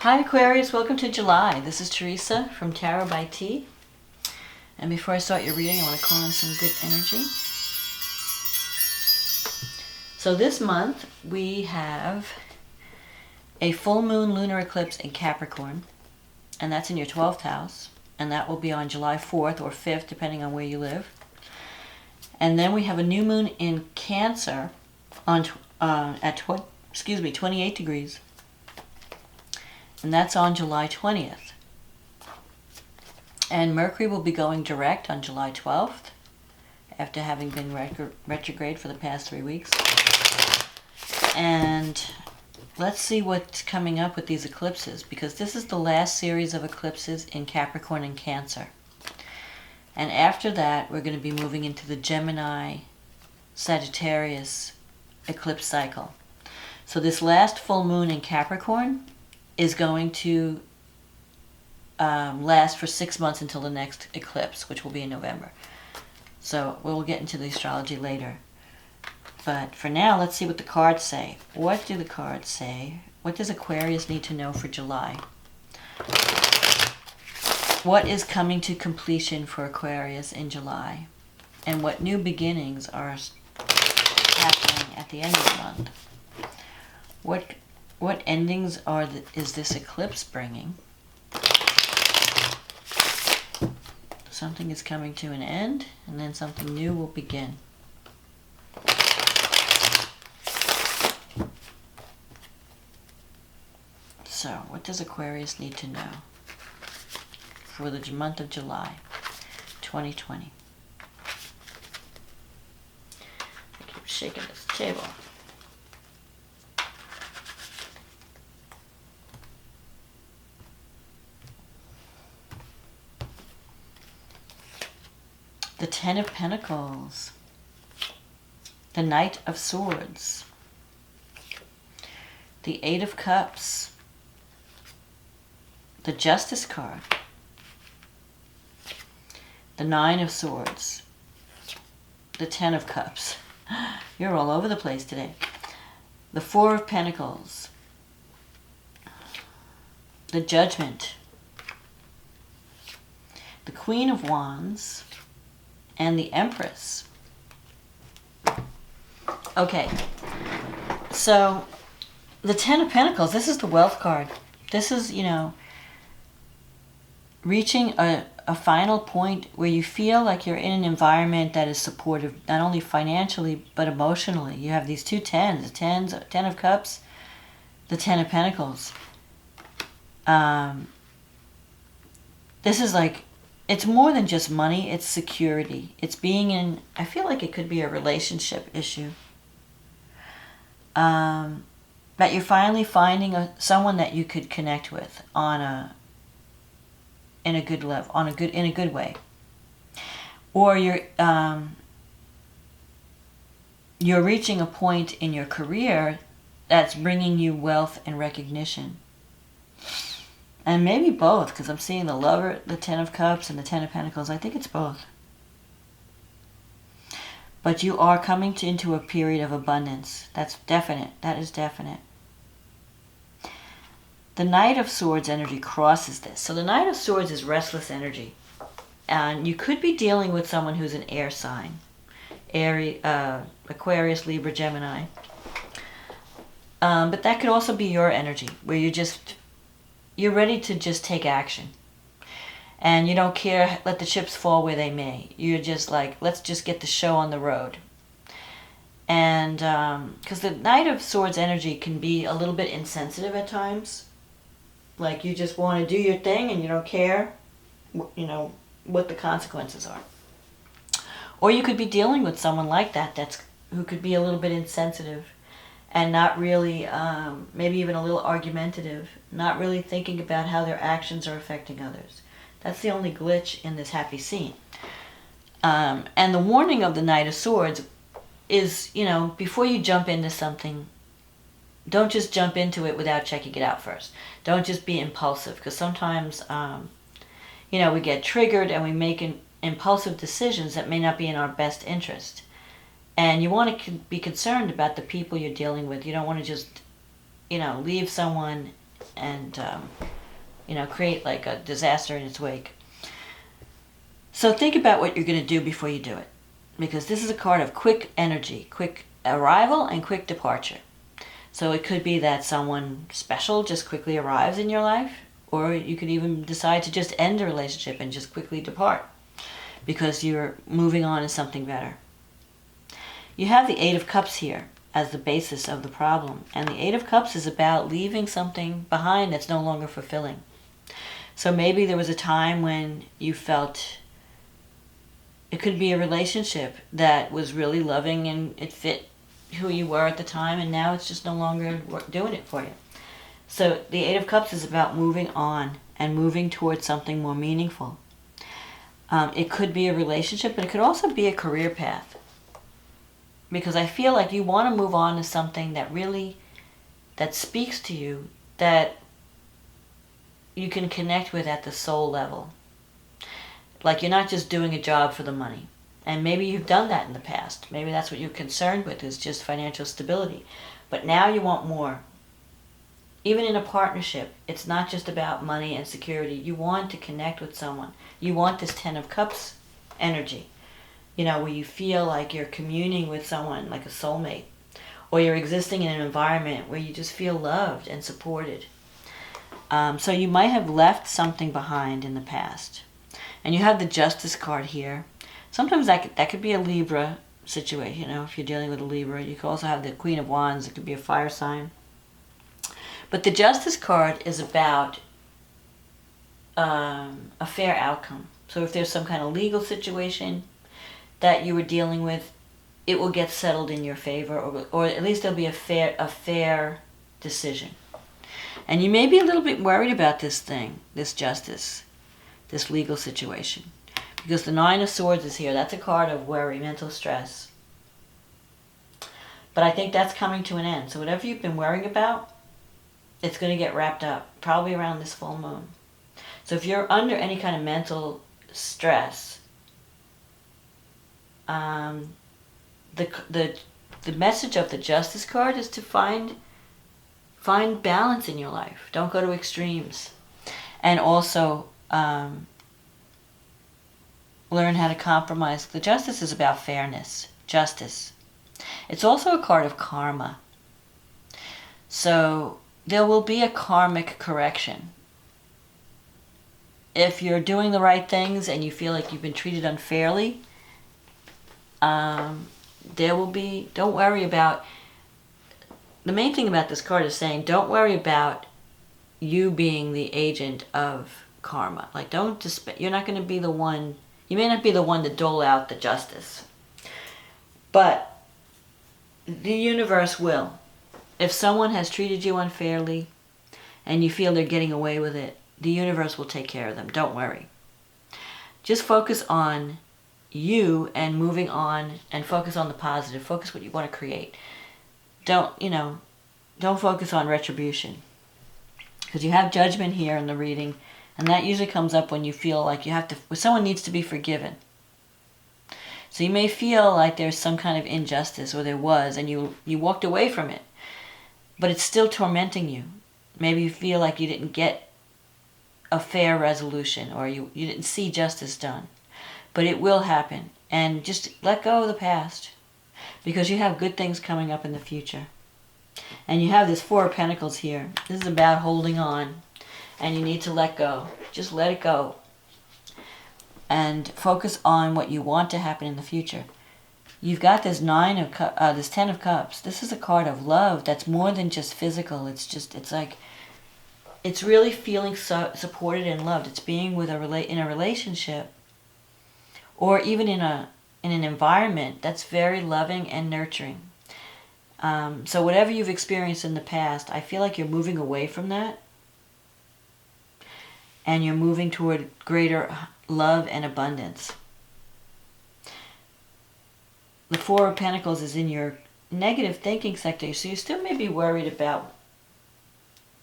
Hi Aquarius, welcome to July. This is Teresa from Tarot by T. And before I start your reading, I want to call in some good energy. So this month we have a full moon lunar eclipse in Capricorn, and that's in your 12th house, and that will be on July 4th or 5th depending on where you live. And then we have a new moon in Cancer on at 28 degrees. And that's on July 20th. And Mercury will be going direct on July 12th, after having been retrograde for the past 3 weeks. And let's see what's coming up with these eclipses, because this is the last series of eclipses in Capricorn and Cancer. And after that, we're going to be moving into the Gemini, Sagittarius eclipse cycle. So this last full moon in Capricorn is going to last for 6 months until the next eclipse, which will be in November. So we'll get into the astrology later. But for now, let's see what the cards say. What do the cards say? What does Aquarius need to know for July? What is coming to completion for Aquarius in July? And what new beginnings are happening at the end of the month? What endings is this eclipse bringing? Something is coming to an end, and then something new will begin. So, what does Aquarius need to know for the month of July 2020? I keep shaking this table. The Ten of Pentacles, the Knight of Swords, the Eight of Cups, the Justice card, the Nine of Swords, the Ten of Cups. You're all over the place today. The Four of Pentacles, the Judgment, the Queen of Wands, and the Empress. Okay, so the Ten of Pentacles, this is the Wealth card. This is, reaching a final point where you feel like you're in an environment that is supportive, not only financially, but emotionally. You have these two tens, the Ten of Cups, the Ten of Pentacles. This is like, it's more than just money, it's security. It's being in, I feel like it could be a relationship issue. That you're finally finding someone that you could connect with in a good level, in a good way. Or you're reaching a point in your career that's bringing you wealth and recognition. And maybe both, because I'm seeing the Lover, the Ten of Cups, and the Ten of Pentacles. I think it's both. But you are coming into a period of abundance. That's definite. That is definite. The Knight of Swords energy crosses this. So the Knight of Swords is restless energy. And you could be dealing with someone who's an air sign. Aquarius, Libra, Gemini. But that could also be your energy, where you're ready to just take action. And you don't care, let the chips fall where they may. You're just like, let's just get the show on the road. And because the Knight of Swords energy can be a little bit insensitive at times. Like you just want to do your thing and you don't care, what the consequences are. Or you could be dealing with someone like that who could be a little bit insensitive and not really, maybe even a little argumentative, not really thinking about how their actions are affecting others. That's the only glitch in this happy scene. And the warning of the Knight of Swords is, before you jump into something, don't just jump into it without checking it out first. Don't just be impulsive, because sometimes, we get triggered and we make impulsive decisions that may not be in our best interest. And you want to be concerned about the people you're dealing with. You don't want to just, leave someone and create like a disaster in its wake. So think about what you're going to do before you do it, because this is a card of quick energy, quick arrival and quick departure. So it could be that someone special just quickly arrives in your life, or you could even decide to just end a relationship and just quickly depart because you're moving on to something better. You have the Eight of Cups here as the basis of the problem, and the Eight of Cups is about leaving something behind that's no longer fulfilling. So maybe there was a time when you felt it could be a relationship that was really loving and it fit who you were at the time, and now it's just no longer doing it for you. So the Eight of Cups is about moving on and moving towards something more meaningful. It could be a relationship, but it could also be a career path. Because I feel like you want to move on to something that speaks to you, that you can connect with at the soul level. Like you're not just doing a job for the money. And maybe you've done that in the past. Maybe that's what you're concerned with, is just financial stability. But now you want more. Even in a partnership, it's not just about money and security. You want to connect with someone. You want this Ten of Cups energy, where you feel like you're communing with someone like a soulmate, or you're existing in an environment where you just feel loved and supported. So you might have left something behind in the past. And you have the Justice card here. Sometimes that could be a Libra situation, if you're dealing with a Libra. You could also have the Queen of Wands. It could be a fire sign. But the Justice card is about a fair outcome. So if there's some kind of legal situation that you were dealing with, it will get settled in your favor, or at least there'll be a fair decision. And you may be a little bit worried about this justice, this legal situation. Because the Nine of Swords is here. That's a card of worry, mental stress. But I think that's coming to an end. So whatever you've been worrying about, it's going to get wrapped up, probably around this full moon. So if you're under any kind of mental stress, the message of the Justice card is to find balance in your life. Don't go to extremes. And also learn how to compromise. The Justice is about fairness, justice. It's also a card of karma. So there will be a karmic correction. If you're doing the right things and you feel like you've been treated unfairly, there will be, don't worry about, the main thing about this card is saying, don't worry about you being the agent of karma. Like, you're not going to be the one, you may not be the one to dole out the justice. But the universe will. If someone has treated you unfairly and you feel they're getting away with it, the universe will take care of them. Don't worry. Just focus on you and moving on, and focus on the positive. Focus what you want to create. Don't focus on retribution. Because you have Judgment here in the reading, and that usually comes up when you feel like someone needs to be forgiven. So you may feel like there's some kind of injustice, or there was, and you walked away from it. But it's still tormenting you. Maybe you feel like you didn't get a fair resolution, or you didn't see justice done. But it will happen. And just let go of the past, because you have good things coming up in the future. And you have this Four of Pentacles here. This is about holding on. And you need to let go. Just let it go. And focus on what you want to happen in the future. You've got this this Ten of Cups. This is a card of love that's more than just physical. It's really feeling supported and loved. It's being in a relationship, or even in an environment that's very loving and nurturing. So whatever you've experienced in the past, I feel like you're moving away from that, and you're moving toward greater love and abundance. The Four of Pentacles is in your negative thinking sector, so you still may be worried about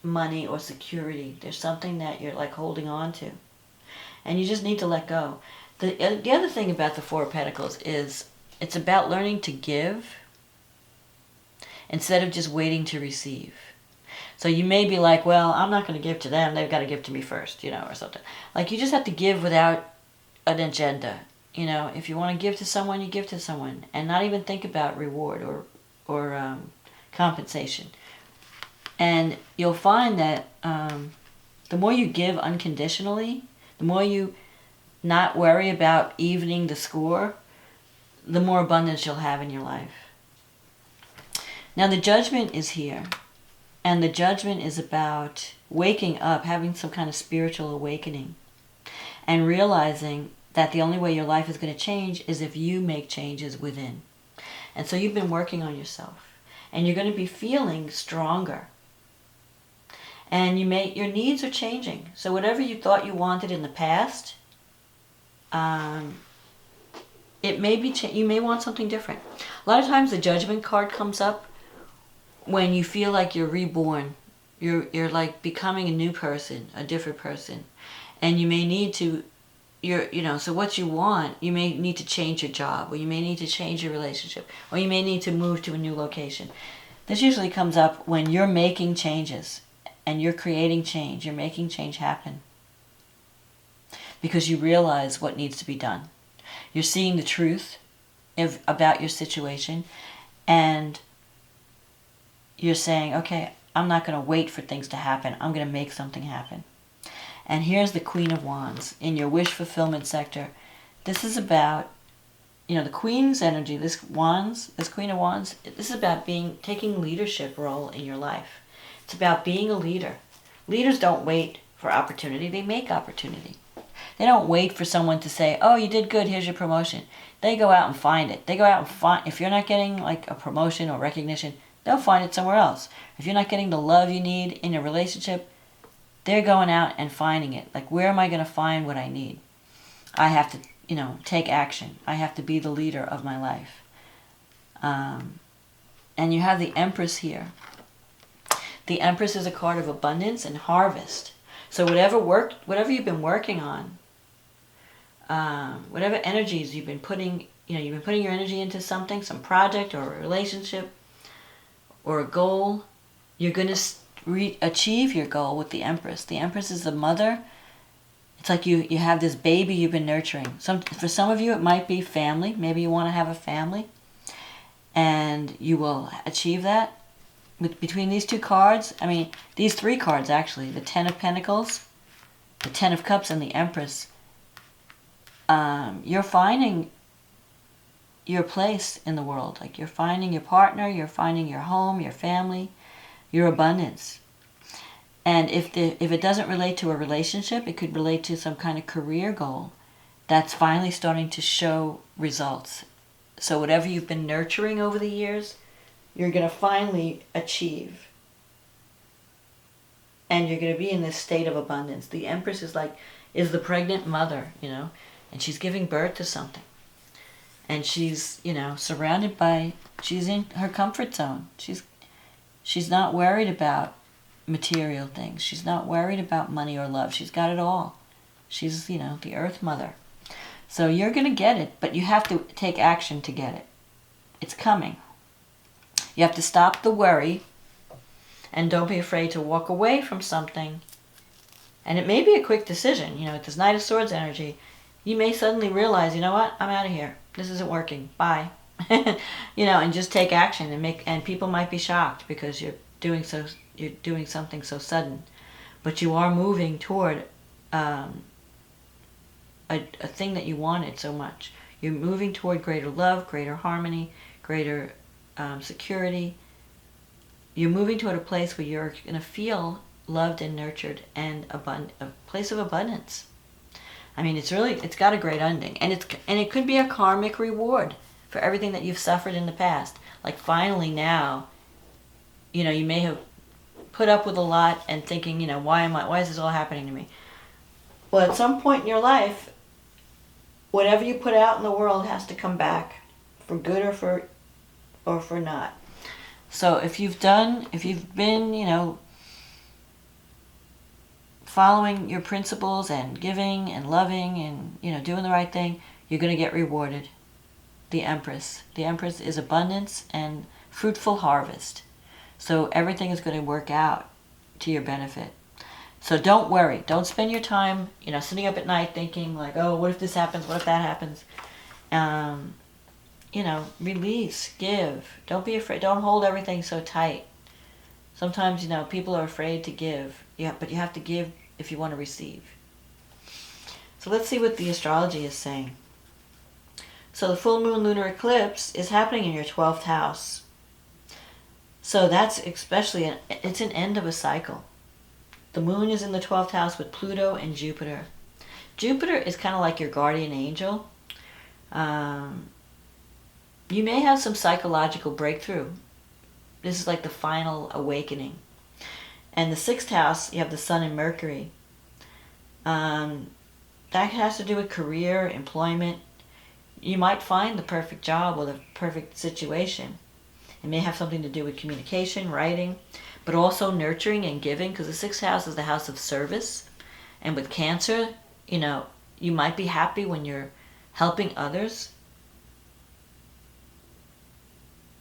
money or security. There's something that you're like holding on to, and you just need to let go. The other thing about the Four of Pentacles is it's about learning to give instead of just waiting to receive. So you may be like, well, I'm not going to give to them. They've got to give to me first, or something. Like, you just have to give without an agenda. If you want to give to someone, you give to someone, and not even think about reward or compensation. And you'll find that the more you give unconditionally, the more you not worry about evening the score, the more abundance you'll have in your life. Now the judgment is here. And the judgment is about waking up, having some kind of spiritual awakening, and realizing that the only way your life is going to change is if you make changes within. And so you've been working on yourself, and you're going to be feeling stronger. And your needs are changing. So whatever you thought you wanted in the past, it may be you may want something different. A lot of times the judgment card comes up when you feel like you're reborn. You're like becoming a new person, a different person. And you may need to, so what you want, you may need to change your job, or you may need to change your relationship, or you may need to move to a new location. This usually comes up when you're making changes and you're creating change. You're making change happen because you realize what needs to be done. You're seeing the truth about your situation, and you're saying, okay, I'm not going to wait for things to happen. I'm going to make something happen. And here's the Queen of Wands in your wish fulfillment sector. This is about, the Queen's energy, this Queen of Wands, this is about taking leadership role in your life. It's about being a leader. Leaders don't wait for opportunity. They make opportunity. They don't wait for someone to say, oh, you did good, here's your promotion. They go out and find it. They go out and find, if you're not getting like a promotion or recognition, they'll find it somewhere else. If you're not getting the love you need in a relationship, they're going out and finding it. Like, where am I going to find what I need? I have to, take action. I have to be the leader of my life. And you have the Empress here. The Empress is a card of abundance and harvest. So whatever you've been working on, whatever energies you've been putting, you've been putting your energy into something, some project or a relationship, or a goal, you're going to achieve your goal with the Empress. The Empress is the mother. It's like you have this baby you've been nurturing. For some of you, it might be family. Maybe you want to have a family, and you will achieve that. Between these two cards, these three cards actually, the Ten of Pentacles, the Ten of Cups, and the Empress, you're finding your place in the world. Like, you're finding your partner, you're finding your home, your family, your abundance. And if it doesn't relate to a relationship, it could relate to some kind of career goal that's finally starting to show results. So whatever you've been nurturing over the years, you're going to finally achieve. And you're going to be in this state of abundance. The Empress is the pregnant mother, and she's giving birth to something. And she's, surrounded by, she's in her comfort zone. She's not worried about material things. She's not worried about money or love. She's got it all. She's, the Earth Mother. So you're going to get it, but you have to take action to get it. It's coming. You have to stop the worry, and don't be afraid to walk away from something. And it may be a quick decision. With this Knight of Swords energy, you may suddenly realize, you know what, I'm out of here. This isn't working. Bye. And just take action and people might be shocked because you're doing something so sudden. But you are moving toward a thing that you wanted so much. You're moving toward greater love, greater harmony, greater security. You're moving toward a place where you're going to feel loved and nurtured and a place of abundance. It's got a great ending, and it could be a karmic reward for everything that you've suffered in the past. Like, finally now, you may have put up with a lot and thinking, why is this all happening to me? Well, at some point in your life, whatever you put out in the world has to come back, for good or for not. So if you've been, following your principles and giving and loving and, doing the right thing, you're going to get rewarded. The Empress. The Empress is abundance and fruitful harvest. So everything is going to work out to your benefit. So don't worry. Don't spend your time, sitting up at night thinking like, oh, what if this happens? What if that happens? Release, give. Don't be afraid. Don't hold everything so tight. Sometimes, people are afraid to give. Yeah, but you have to give if you want to receive. So let's see what the astrology is saying. So the full moon lunar eclipse is happening in your 12th house. So that's it's an end of a cycle. The moon is in the 12th house with Pluto and Jupiter. Jupiter is kind of like your guardian angel. You may have some psychological breakthrough. This is like the final awakening. And the 6th house, you have the Sun and Mercury. That has to do with career, employment. You might find the perfect job or the perfect situation. It may have something to do with communication, writing, but also nurturing and giving, because the 6th house is the house of service. And with Cancer, you might be happy when you're helping others.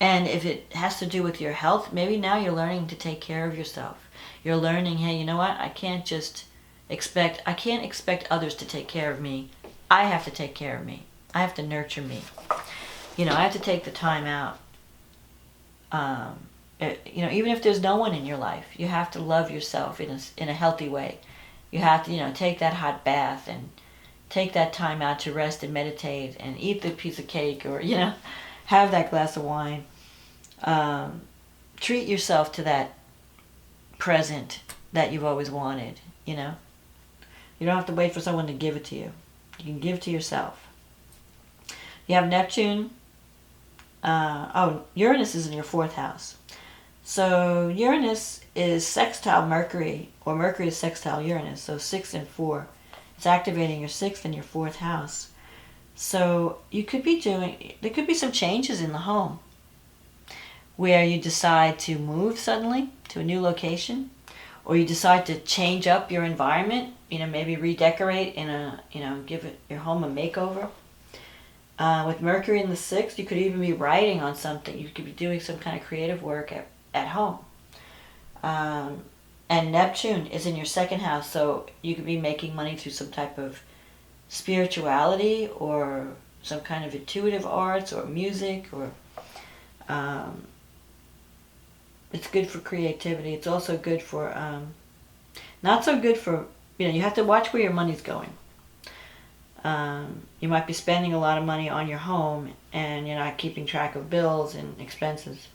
And if it has to do with your health, maybe now you're learning to take care of yourself. You're learning, hey, you know what? I can't expect others to take care of me. I have to take care of me. I have to nurture me. I have to take the time out. Even if there's no one in your life, you have to love yourself in a healthy way. You have to, take that hot bath and take that time out to rest and meditate and eat the piece of cake or, have that glass of wine. Treat yourself to that present that you've always wanted, You don't have to wait for someone to give it to you. You can give to yourself. You have Neptune. Uranus is in your 4th house. So Uranus is sextile Mercury, or Mercury is sextile Uranus, so 6 and 4. It's activating your 6th and your 4th house. So there could be some changes in the home where you decide to move suddenly to a new location, or you decide to change up your environment, maybe redecorate give your home a makeover. With Mercury in the 6th, you could even be writing on something. You could be doing some kind of creative work at home. And Neptune is in your 2nd house, so you could be making money through some type of spirituality or some kind of intuitive arts or music, or it's good for creativity. It's also good for not so good for you have to watch where your money's going. You might be spending a lot of money on your home and you're not keeping track of bills and expenses.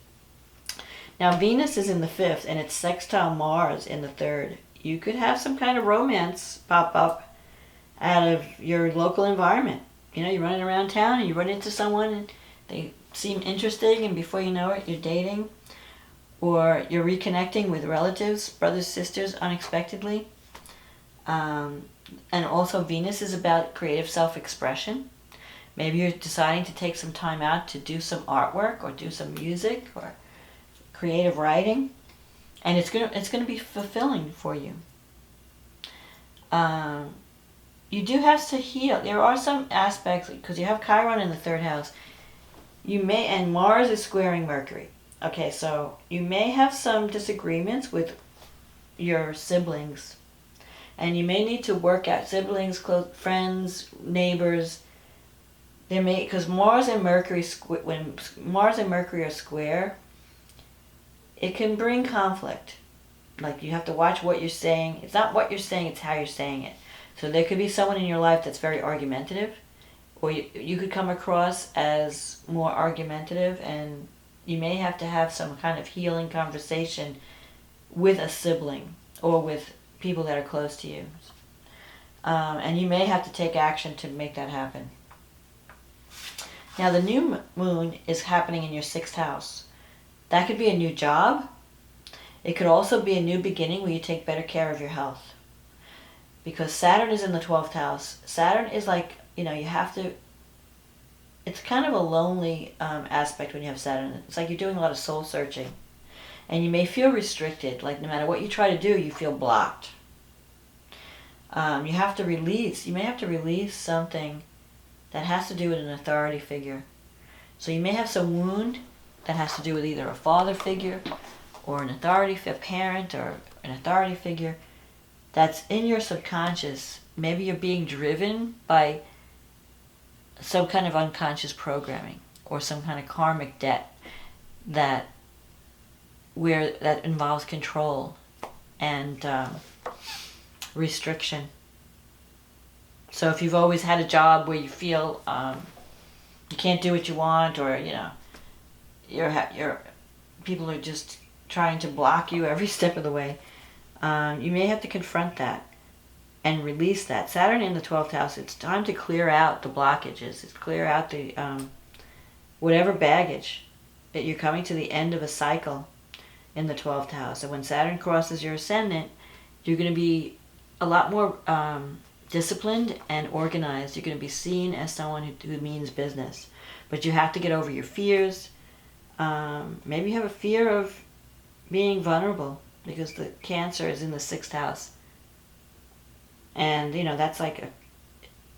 Now Venus is in the 5th and it's sextile Mars in the 3rd. You could have some kind of romance pop up out of your local environment. You're running around town and you run into someone and they seem interesting, and before you know it, you're dating, or you're reconnecting with relatives, brothers, sisters, unexpectedly. And also Venus is about creative self-expression. Maybe you're deciding to take some time out to do some artwork or do some music or creative writing, and it's gonna be fulfilling for you. You do have to heal. There are some aspects, because you have Chiron in the 3rd house. And Mars is squaring Mercury. Okay, so you may have some disagreements with your siblings, and you may need to work out siblings, close friends, neighbors. Because Mars and Mercury, when Mars and Mercury are square, it can bring conflict. Like, you have to watch what you're saying. It's not what you're saying, it's how you're saying it. So there could be someone in your life that's very argumentative, or you could come across as more argumentative, and you may have to have some kind of healing conversation with a sibling or with people that are close to you. And you may have to take action to make that happen. Now the new moon is happening in your 6th house. That could be a new job. It could also be a new beginning where you take better care of your health. Because Saturn is in the 12th house. Saturn is like, you have to... It's kind of a lonely aspect when you have Saturn. It's like you're doing a lot of soul searching. And you may feel restricted. Like no matter what you try to do, you feel blocked. You have to release. You may have to release something that has to do with an authority figure. So you may have some wound that has to do with either a father figure or an authority figure, a parent or an authority figure that's in your subconscious. Maybe you're being driven by some kind of unconscious programming or some kind of karmic debt that involves control and restriction. So if you've always had a job where you feel you can't do what you want, or you're people are just trying to block you every step of the way, you may have to confront that and release that. Saturn in the 12th house, it's time to clear out the blockages. It's clear out the whatever baggage that you're coming to the end of a cycle in the 12th house. And when Saturn crosses your ascendant, you're going to be a lot more disciplined and organized. You're going to be seen as someone who means business. But you have to get over your fears. Maybe you have a fear of being vulnerable because the Cancer is in the 6th house. And, that's like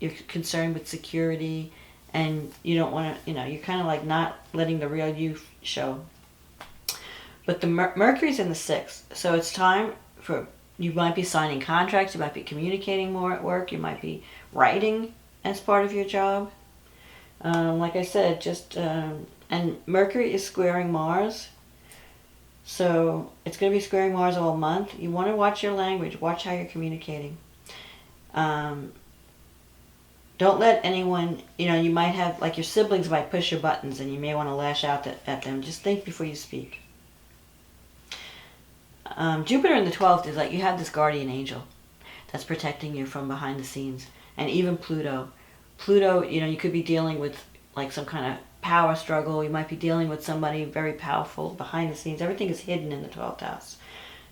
you're concerned with security, and you don't want to, you're kind of like not letting the real you show. But the Mercury's in the 6th, so it's time for, you might be signing contracts, you might be communicating more at work, you might be writing as part of your job. Like I said, and Mercury is squaring Mars, so it's going to be squaring Mars all month. You want to watch your language, watch how you're communicating. Don't let anyone, you might have, like your siblings might push your buttons and you may want to lash out at them. Just think before you speak. Jupiter in the 12th is like you have this guardian angel that's protecting you from behind the scenes. And even Pluto. Pluto, you could be dealing with like some kind of power struggle. You might be dealing with somebody very powerful behind the scenes. Everything is hidden in the 12th house.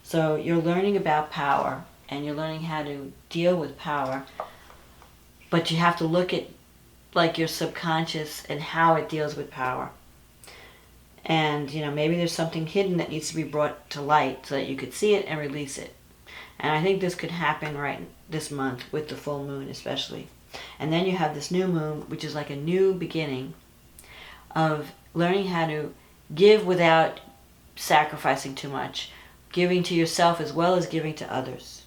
So you're learning about power and you're learning how to deal with power. But you have to look at like your subconscious and how it deals with power. And, maybe there's something hidden that needs to be brought to light so that you could see it and release it. And I think this could happen right this month with the full moon especially. And then you have this new moon, which is like a new beginning of learning how to give without sacrificing too much. Giving to yourself as well as giving to others.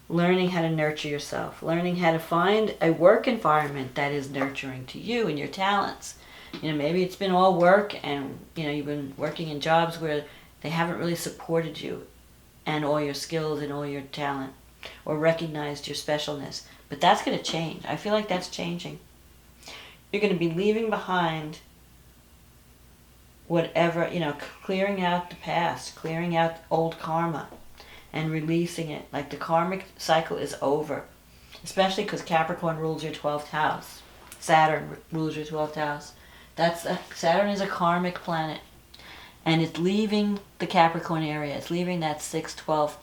Learning how to nurture yourself. Learning how to find a work environment that is nurturing to you and your talents. Maybe it's been all work and, you've been working in jobs where they haven't really supported you and all your skills and all your talent or recognized your specialness. But that's going to change. I feel like that's changing. You're going to be leaving behind whatever, clearing out the past, clearing out old karma and releasing it. Like the karmic cycle is over, especially because Capricorn rules your 12th house. Saturn rules your 12th house. Saturn is a karmic planet, and it's leaving the Capricorn area. It's leaving that 6th, 12th.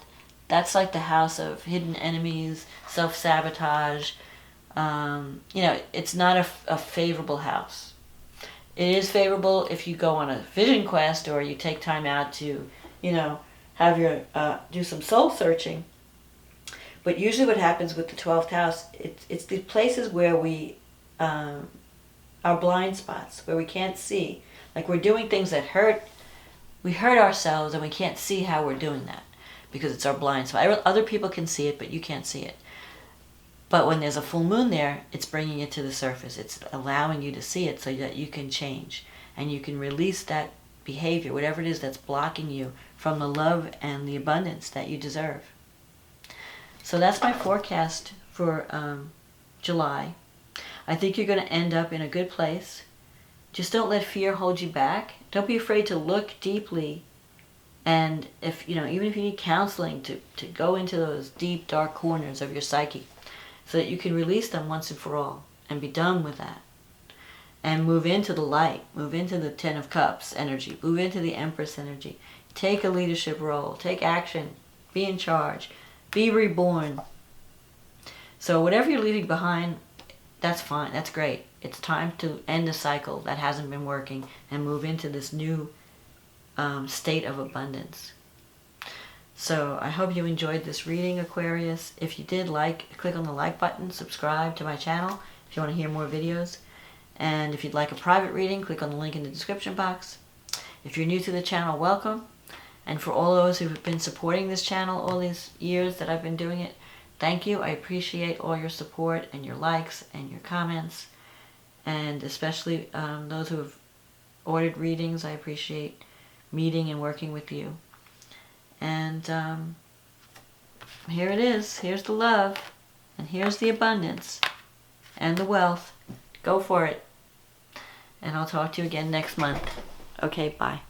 That's like the house of hidden enemies, self-sabotage. It's not a favorable house. It is favorable if you go on a vision quest or you take time out to, have your do some soul searching. But usually what happens with the 12th house, it's the places where we our blind spots, where we can't see. Like we're doing things that hurt. We hurt ourselves and we can't see how we're doing that because it's our blind spot. Other people can see it, but you can't see it. But when there's a full moon there, it's bringing it to the surface. It's allowing you to see it so that you can change and you can release that behavior, whatever it is that's blocking you from the love and the abundance that you deserve. So that's my forecast for July. I think you're going to end up in a good place. Just don't let fear hold you back. Don't be afraid to look deeply. And if even if you need counseling to go into those deep, dark corners of your psyche so that you can release them once and for all and be done with that. And move into the light. Move into the 10 of Cups energy. Move into the Empress energy. Take a leadership role. Take action. Be in charge. Be reborn. So whatever you're leaving behind, that's fine. That's great. It's time to end a cycle that hasn't been working and move into this new state of abundance. So I hope you enjoyed this reading, Aquarius. If you did, click on the like button, subscribe to my channel if you want to hear more videos. And if you'd like a private reading, click on the link in the description box. If you're new to the channel, welcome. And for all those who've been supporting this channel all these years that I've been doing it, thank you. I appreciate all your support and your likes and your comments. And especially those who have ordered readings. I appreciate meeting and working with you. And here it is. Here's the love. And here's the abundance. And the wealth. Go for it. And I'll talk to you again next month. Okay, bye.